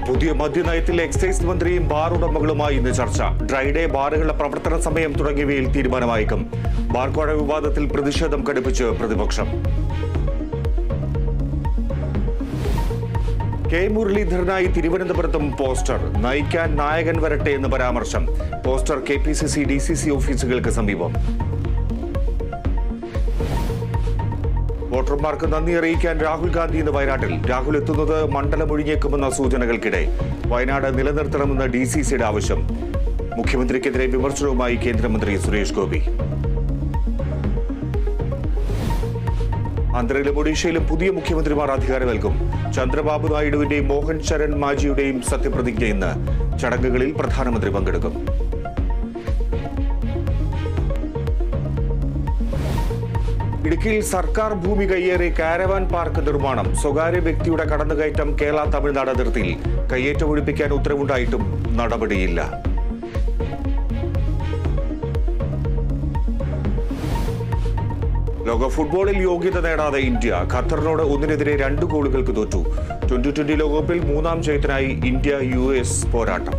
പുതിയ മദ്യനയത്തിൽ എക്സൈസ് മന്ത്രിയും ബാർ ഉടമകളുമായി ഇന്ന് ചർച്ച. ഡ്രൈഡേ, ബാറുകളുടെ പ്രവർത്തന സമയം തുടങ്ങിയവയിൽ തീരുമാനമായേക്കും. ബാർക്കോഴ വിവാദത്തിൽ പ്രതിഷേധം കടുപ്പിച്ച് പ്രതിപക്ഷം. കെ മുരളീധരനായി തിരുവനന്തപുരത്തും പോസ്റ്റർ. നയിക്കാൻ നായകൻ വരട്ടെ എന്ന് പരാമർശം. പോസ്റ്റർ KPCC DCC ഓഫീസുകൾക്ക് സമീപം. വോട്ടർമാർക്ക് നന്ദി അറിയിക്കാൻ രാഹുൽ ഗാന്ധി ഇന്ന് വയനാട്ടിൽ. രാഹുൽ എത്തുന്നത് മണ്ഡലം ഒഴിഞ്ഞേക്കുമെന്ന സൂചനകൾക്കിടെ വയനാട് നിലനിർത്തണമെന്ന് DCCയുടെ ആവശ്യം. മുഖ്യമന്ത്രിക്കെതിരെ വിമർശനവുമായി കേന്ദ്രമന്ത്രി സുരേഷ് ഗോപി. ആന്ധ്രയിലും ഒഡീഷയിലും പുതിയ മുഖ്യമന്ത്രിമാർ അധികാരമേൽക്കും. ചന്ദ്രബാബു നായിഡുവിന്റെയും മോഹൻ ചരൺ മാജിയുടെയും സത്യപ്രതിജ്ഞ ഇന്ന്. ചടങ്ങുകളിൽ പ്രധാനമന്ത്രി പങ്കെടുക്കും. ഇടുക്കിയിൽ സർക്കാർ ഭൂമി കയ്യേറി കാരവാൻ പാർക്ക് നിർമ്മാണം. സ്വകാര്യ വ്യക്തിയുടെ കടന്നുകയറ്റം കേരള തമിഴ്നാട് അതിർത്തിയിൽ. കയ്യേറ്റം ഒഴിപ്പിക്കാൻ ഉത്തരവുണ്ടായിട്ടും നടപടിയില്ല. ലോക ഫുട്ബോളിൽ യോഗ്യത നേടാതെ ഇന്ത്യ. ഖത്തറിനോട് 1-2 ഗോളുകൾക്ക് തോറ്റു. 2020 ലോകകപ്പിൽ 3ാം ജയത്തിനായി ഇന്ത്യ US പോരാട്ടം.